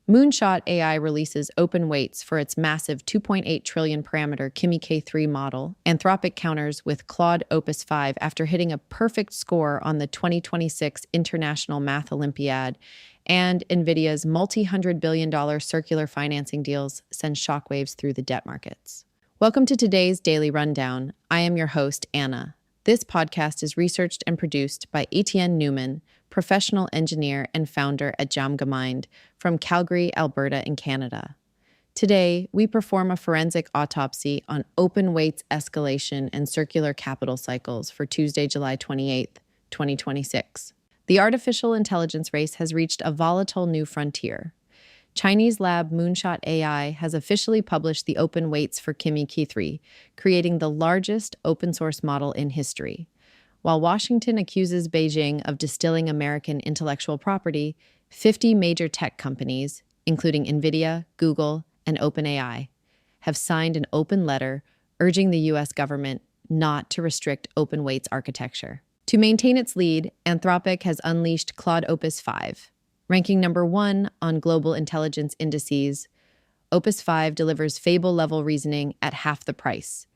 Moonshot AI releases open weights for its massive 2.8 trillion parameter Kimi K3 model. Anthropic counters with Claude Opus 5 after hitting a perfect score on the 2026 International Math Olympiad. And NVIDIA's multi-$100 billion circular financing deals send shockwaves through the debt markets. Welcome to today's Daily Rundown. I am your host, Anna. This podcast is researched and produced by Etienne Newman, professional engineer and founder at DeepMind from Calgary, Alberta in Canada. Today, we perform a forensic autopsy on open weights escalation and circular capital cycles for Tuesday, July 28, 2026. The artificial intelligence race has reached a volatile new frontier. Chinese lab Moonshot AI has officially published the open weights for Kimi K3, creating the largest open-source model in history. While Washington accuses Beijing of distilling American intellectual property, 50 major tech companies, including NVIDIA, Google, and OpenAI, have signed an open letter urging the U.S. government not to restrict open weights architecture. To maintain its lead, Anthropic has unleashed Claude Opus 5. Ranking number 1 on global intelligence indices, Opus 5 delivers Fable-level reasoning at half the price.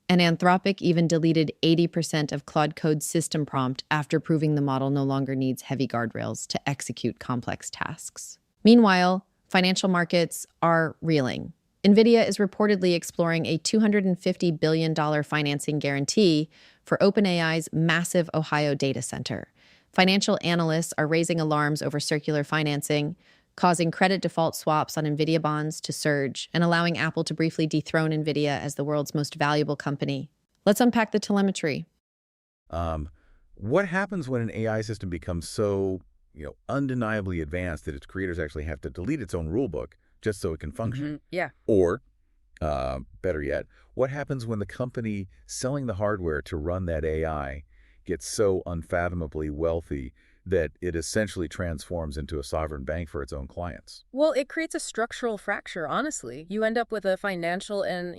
And Anthropic even deleted 80% of Claude Code's system prompt after proving the model no longer needs heavy guardrails to execute complex tasks. Meanwhile, financial markets are reeling. NVIDIA is reportedly exploring a $250 billion financing guarantee for OpenAI's massive Ohio data center. Financial analysts are raising alarms over circular financing, causing credit default swaps on NVIDIA bonds to surge and allowing Apple to briefly dethrone NVIDIA as the world's most valuable company. Let's unpack the telemetry. What happens when an AI system becomes so, undeniably advanced that its creators actually have to delete its own rulebook just so it can function? Yeah. Or, better yet, what happens when the company selling the hardware to run that AI gets so unfathomably wealthy that it essentially transforms into a sovereign bank for its own clients? Well, it creates a structural fracture, honestly. You end up with a financial and,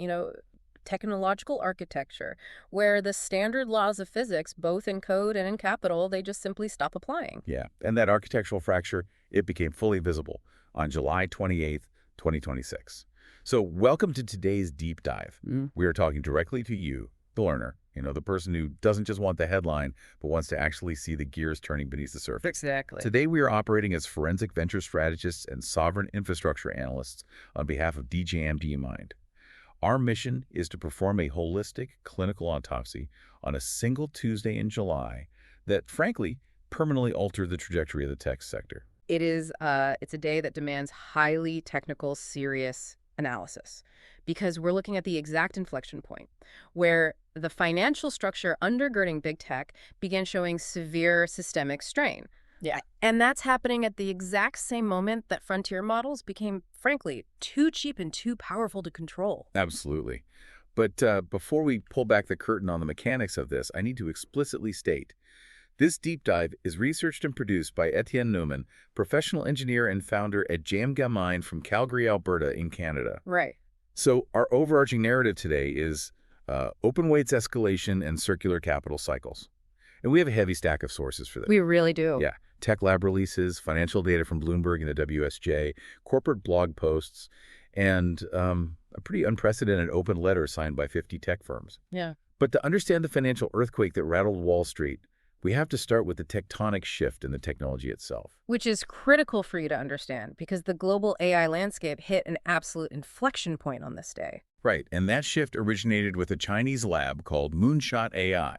technological architecture where the standard laws of physics, both in code and in capital, they just simply stop applying. Yeah, and that architectural fracture, it became fully visible on July 28th, 2026. So welcome to today's deep dive. We are talking directly to you, the learner, the person who doesn't just want the headline, but wants to actually see the gears turning beneath the surface. Exactly. Today, we are operating as forensic venture strategists and sovereign infrastructure analysts on behalf of DeepMind. Our mission is to perform a holistic clinical autopsy on a single Tuesday in July that, frankly, permanently altered the trajectory of the tech sector. It's a day that demands highly technical, serious analysis because we're looking at the exact inflection point where the financial structure undergirding big tech began showing severe systemic strain. Yeah. And that's happening at the exact same moment that frontier models became, frankly, too cheap and too powerful to control. Absolutely. But before we pull back the curtain on the mechanics of this, I need to explicitly state this deep dive is researched and produced by Etienne Newman, professional engineer and founder at DeepMind from Calgary, Alberta in Canada. Right. So our overarching narrative today is open weights escalation and circular capital cycles. And we have a heavy stack of sources for this. We really do. Yeah. Tech lab releases, financial data from Bloomberg and the WSJ, corporate blog posts, and a pretty unprecedented open letter signed by 50 tech firms. Yeah. But to understand the financial earthquake that rattled Wall Street, we have to start with the tectonic shift in the technology itself. Which is critical for you to understand because the global AI landscape hit an absolute inflection point on this day. Right, and that shift originated with a Chinese lab called Moonshot AI.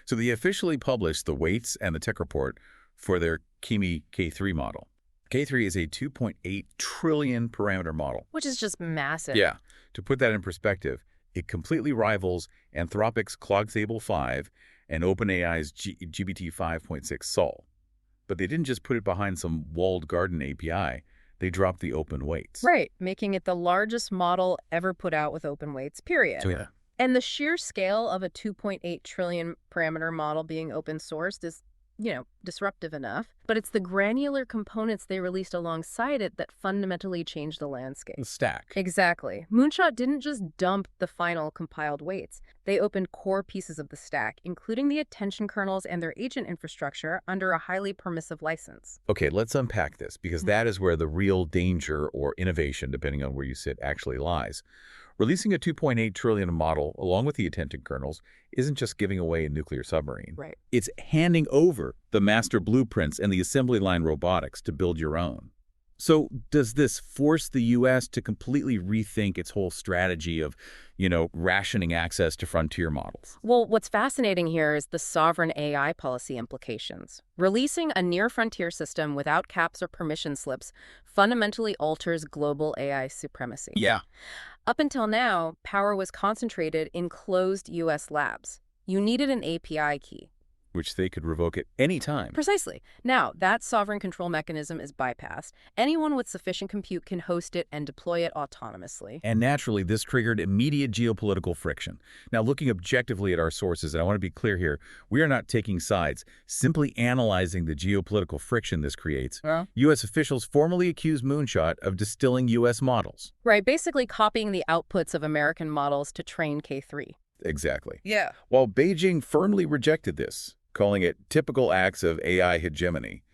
So they officially published the weights and the tech report for their Kimi K3 model. K3 is a 2.8 trillion parameter model. Which is just massive. Yeah, to put that in perspective, it completely rivals Anthropic's Claude Fable 5 and OpenAI's GPT 5.6 Sol. But they didn't just put it behind some walled garden API. They dropped the open weights. Right, making it the largest model ever put out with open weights, period. So yeah. And the sheer scale of a 2.8 trillion parameter model being open sourced is, disruptive enough. but it's the granular components they released alongside it that fundamentally changed the landscape. The stack. Exactly. Moonshot didn't just dump the final compiled weights. They opened core pieces of the stack, including the attention kernels and their agent infrastructure, under a highly permissive license. Okay, let's unpack this, because that is where the real danger or innovation, depending on where you sit, actually lies. Releasing a 2.8 trillion model along with the attention kernels isn't just giving away a nuclear submarine. Right. It's handing over the master blueprints and the assembly line robotics to build your own. So does this force the U.S. to completely rethink its whole strategy of, rationing access to frontier models? Well, what's fascinating here is the sovereign AI policy implications. Releasing a near-frontier system without caps or permission slips fundamentally alters global AI supremacy. Yeah. Up until now, power was concentrated in closed U.S. labs. You needed an API key. Which they could revoke at any time. Precisely. Now, that sovereign control mechanism is bypassed. Anyone with sufficient compute can host it and deploy it autonomously. And naturally, this triggered immediate geopolitical friction. Now, looking objectively at our sources, and I want to be clear here, we are not taking sides, simply analyzing the geopolitical friction this creates. U.S. officials formally accused Moonshot of distilling U.S. models. Right, basically copying the outputs of American models to train K3. Exactly. Yeah. While Beijing firmly rejected this, calling it typical acts of AI hegemony.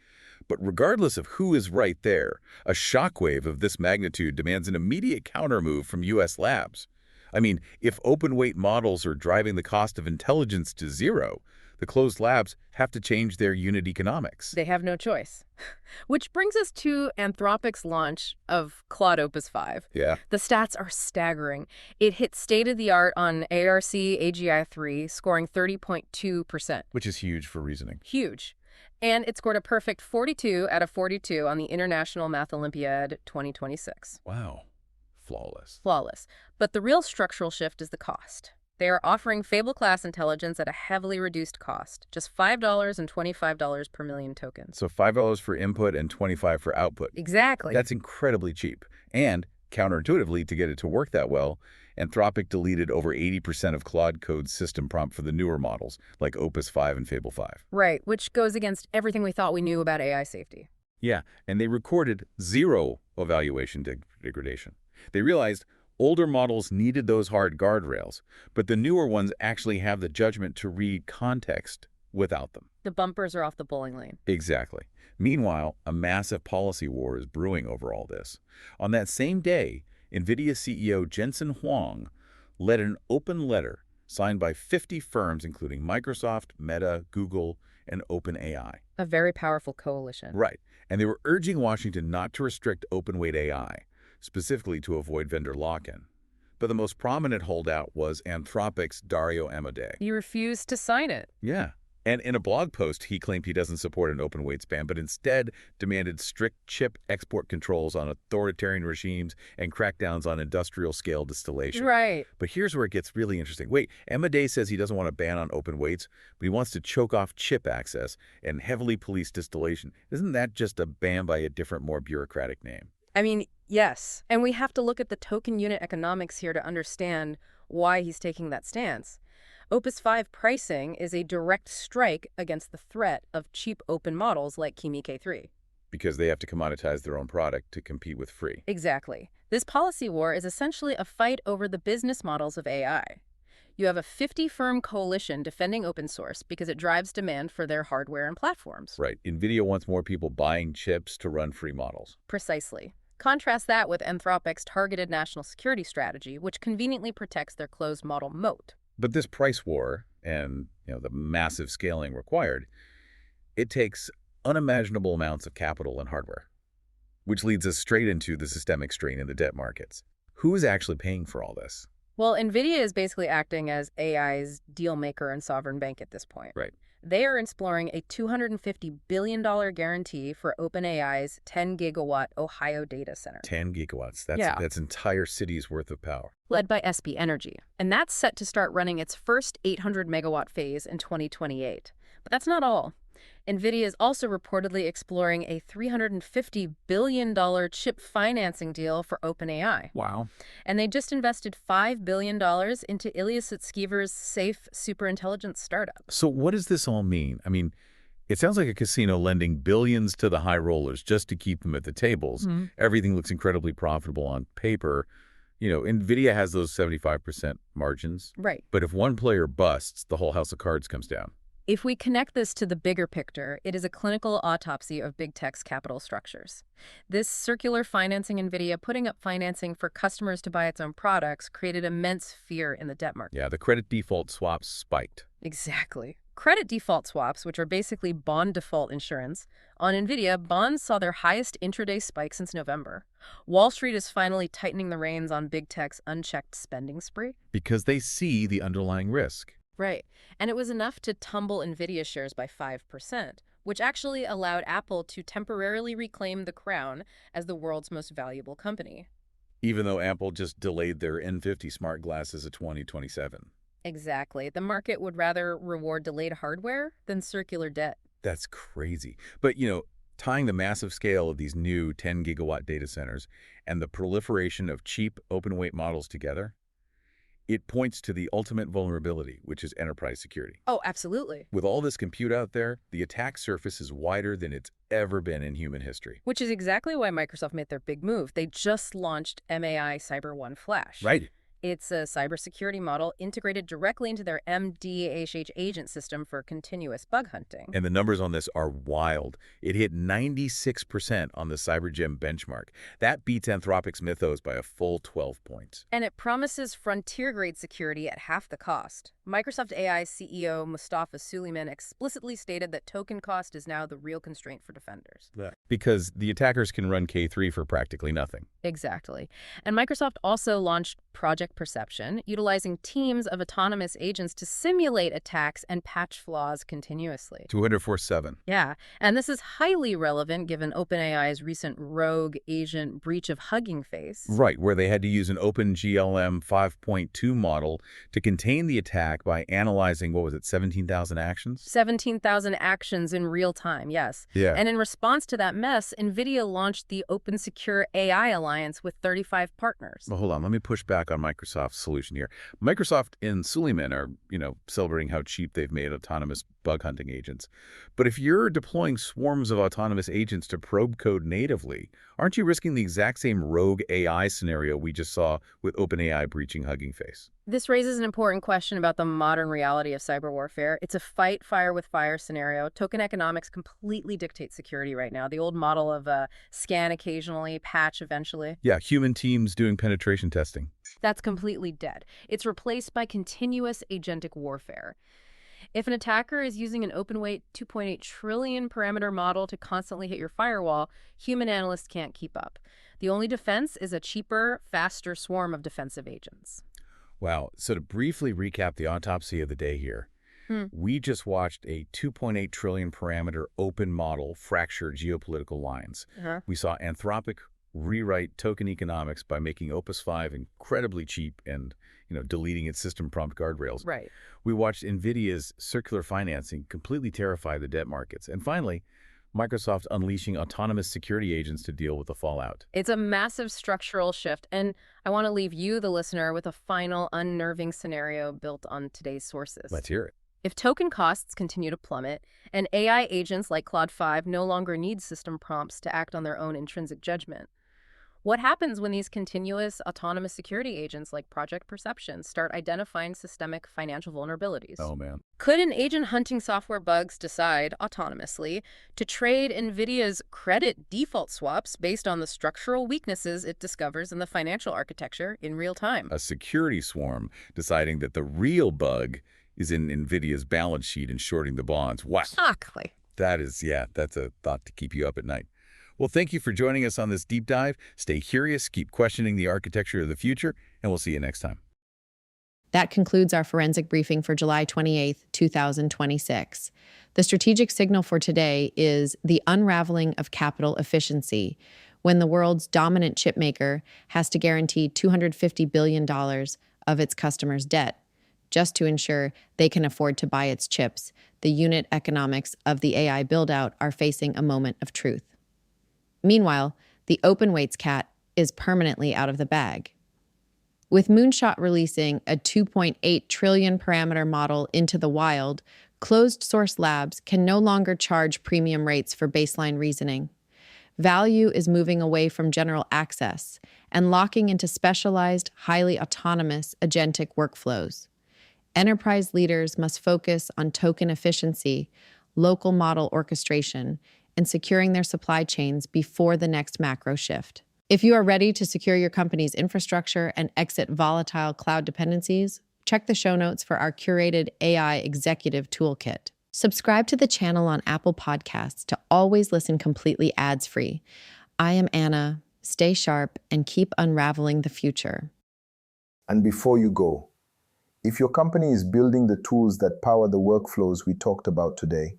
But regardless of who is right there, a shockwave of this magnitude demands an immediate countermove from U.S. labs. I mean, if open-weight models are driving the cost of intelligence to zero, the closed labs have to change their unit economics. They have no choice. Which brings us to Anthropic's launch of Claude Opus 5. Yeah. The stats are staggering. It hit state-of-the-art on ARC AGI 3, scoring 30.2%. Which is huge for reasoning. Huge. And it scored a perfect 42 out of 42 on the International Math Olympiad 2026. Wow. Flawless. Flawless. But the real structural shift is the cost. They are offering Fable-class intelligence at a heavily reduced cost, just $5 and $25 per million tokens. So $5 for input and $25 for output. Exactly. That's incredibly cheap. And counterintuitively, to get it to work that well, Anthropic deleted over 80% of Claude Code's system prompt for the newer models, like Opus 5 and Fable 5. Right, which goes against everything we thought we knew about AI safety. Yeah, and they recorded zero evaluation degradation. They realized older models needed those hard guardrails, but the newer ones actually have the judgment to read context without them. The bumpers are off the bowling lane. Exactly. Meanwhile, a massive policy war is brewing over all this. On that same day, NVIDIA CEO Jensen Huang led an open letter signed by 50 firms, including Microsoft, Meta, Google, and OpenAI. A very powerful coalition. Right. And they were urging Washington not to restrict open-weight AI, specifically to avoid vendor lock-in. But the most prominent holdout was Anthropic's Dario Amodei. He refused to sign it. Yeah. And in a blog post, he claimed he doesn't support an open weight ban, but instead demanded strict chip export controls on authoritarian regimes and crackdowns on industrial-scale distillation. Right. But here's where it gets really interesting. Wait, Amodei says he doesn't want to ban on open weights, but he wants to choke off chip access and heavily police distillation. Isn't that just a ban by a different, more bureaucratic name? I mean, yes. And we have to look at the token unit economics here to understand why he's taking that stance. Opus 5 pricing is a direct strike against the threat of cheap open models like Kimi K3. Because they have to commoditize their own product to compete with free. Exactly. This policy war is essentially a fight over the business models of AI. You have a 50-firm coalition defending open source because it drives demand for their hardware and platforms. Right. NVIDIA wants more people buying chips to run free models. Precisely. Contrast that with Anthropic's targeted national security strategy, which conveniently protects their closed model moat. But this price war and the massive scaling required, it takes unimaginable amounts of capital and hardware, which leads us straight into the systemic strain in the debt markets. Who is actually paying for all this? Well, NVIDIA is basically acting as AI's deal maker and sovereign bank at this point. Right. They are exploring a $250 billion guarantee for OpenAI's 10-gigawatt Ohio data center. 10 gigawatts. That's entire city's worth of power. Led by SP Energy. And that's set to start running its first 800-megawatt phase in 2028. But that's not all. NVIDIA is also reportedly exploring a $350 billion chip financing deal for OpenAI. Wow. And they just invested $5 billion into Ilya Sutskever's safe superintelligence startup. So what does this all mean? I mean, It sounds like a casino lending billions to the high rollers just to keep them at the tables. Everything looks incredibly profitable on paper. NVIDIA has those 75% margins. Right. But if one player busts, the whole house of cards comes down. If we connect this to the bigger picture, it is a clinical autopsy of big tech's capital structures. This circular financing NVIDIA putting up financing for customers to buy its own products created immense fear in the debt market. Yeah, the credit default swaps spiked. Exactly. Credit default swaps, which are basically bond default insurance, on NVIDIA, bonds saw their highest intraday spike since November. Wall Street is finally tightening the reins on big tech's unchecked spending spree. Because they see the underlying risk. Right. And it was enough to tumble NVIDIA shares by 5%, which actually allowed Apple to temporarily reclaim the crown as the world's most valuable company. Even though Apple just delayed their N50 smart glasses to 2027. Exactly. The market would rather reward delayed hardware than circular debt. That's crazy. But, tying the massive scale of these new 10-gigawatt data centers and the proliferation of cheap open-weight models together, it points to the ultimate vulnerability, which is enterprise security. Oh, absolutely. With all this compute out there, the attack surface is wider than it's ever been in human history. Which is exactly why Microsoft made their big move. They just launched MAI Cyber One Flash. Right. It's a cybersecurity model integrated directly into their MDHH agent system for continuous bug hunting. And the numbers on this are wild. It hit 96% on the CyberGem benchmark. That beats Anthropic's Mythos by a full 12 points. And it promises frontier-grade security at half the cost. Microsoft AI CEO Mustafa Suleyman explicitly stated that token cost is now the real constraint for defenders. Because the attackers can run K3 for practically nothing. Exactly. And Microsoft also launched Project Perception, utilizing teams of autonomous agents to simulate attacks and patch flaws continuously. 24/7. Yeah, and this is highly relevant given OpenAI's recent rogue agent breach of Hugging Face. Right, where they had to use an OpenGLM 5.2 model to contain the attack by analyzing, 17,000 actions? 17,000 actions in real time, yes. Yeah. And in response to that mess, NVIDIA launched the Open Secure AI Alliance with 35 partners. Well, hold on. Let me push back on Microsoft's solution here. Microsoft and Suleyman are, celebrating how cheap they've made autonomous bug hunting agents. But if you're deploying swarms of autonomous agents to probe code natively, aren't you risking the exact same rogue AI scenario we just saw with OpenAI breaching Hugging Face? This raises an important question about the modern reality of cyber warfare. It's a fight fire with fire scenario. Token economics completely dictate security right now. The old model of scan occasionally, patch eventually. Yeah, human teams doing penetration testing. That's completely dead. It's replaced by continuous agentic warfare. If an attacker is using an open-weight 2.8 trillion parameter model to constantly hit your firewall, human analysts can't keep up. The only defense is a cheaper, faster swarm of defensive agents. Wow. So to briefly recap the autopsy of the day here, we just watched a 2.8 trillion parameter open model fracture geopolitical lines. We saw Anthropic rewrite token economics by making Opus 5 incredibly cheap and, deleting its system prompt guardrails. Right. We watched NVIDIA's circular financing completely terrify the debt markets. And finally, Microsoft unleashing autonomous security agents to deal with the fallout. It's a massive structural shift, and I want to leave you, the listener, with a final unnerving scenario built on today's sources. Let's hear it. If token costs continue to plummet, and AI agents like Claude 5 no longer need system prompts to act on their own intrinsic judgment, what happens when these continuous autonomous security agents like Project Perception start identifying systemic financial vulnerabilities? Oh, man. Could an agent hunting software bugs decide autonomously to trade NVIDIA's credit default swaps based on the structural weaknesses it discovers in the financial architecture in real time? A security swarm deciding that the real bug is in NVIDIA's balance sheet and shorting the bonds. Wow. Exactly. That's a thought to keep you up at night. Well, thank you for joining us on this deep dive. Stay curious, keep questioning the architecture of the future, and we'll see you next time. That concludes our forensic briefing for July 28th, 2026. The strategic signal for today is the unraveling of capital efficiency, when the world's dominant chipmaker has to guarantee $250 billion of its customers' debt just to ensure they can afford to buy its chips. The unit economics of the AI build-out are facing a moment of truth. Meanwhile, the open-weights cat is permanently out of the bag. With Moonshot releasing a 2.8 trillion parameter model into the wild, Closed-source labs can no longer charge premium rates for baseline reasoning. Value is moving away from general access and locking into specialized, highly autonomous agentic workflows. Enterprise leaders must focus on token efficiency, local model orchestration, and securing their supply chains before the next macro shift. If you are ready to secure your company's infrastructure and exit volatile cloud dependencies, check the show notes for our curated AI executive toolkit. Subscribe to the channel on Apple Podcasts to always listen completely ads-free. I am Anna. Stay sharp and keep unraveling the future. And before you go, if your company is building the tools that power the workflows we talked about today,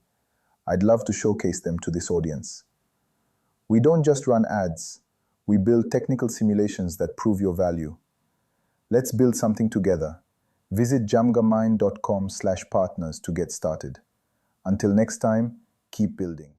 I'd love to showcase them to this audience. We don't just run ads, we build technical simulations that prove your value. Let's build something together. Visit jamgamind.com/partners to get started. Until next time, keep building.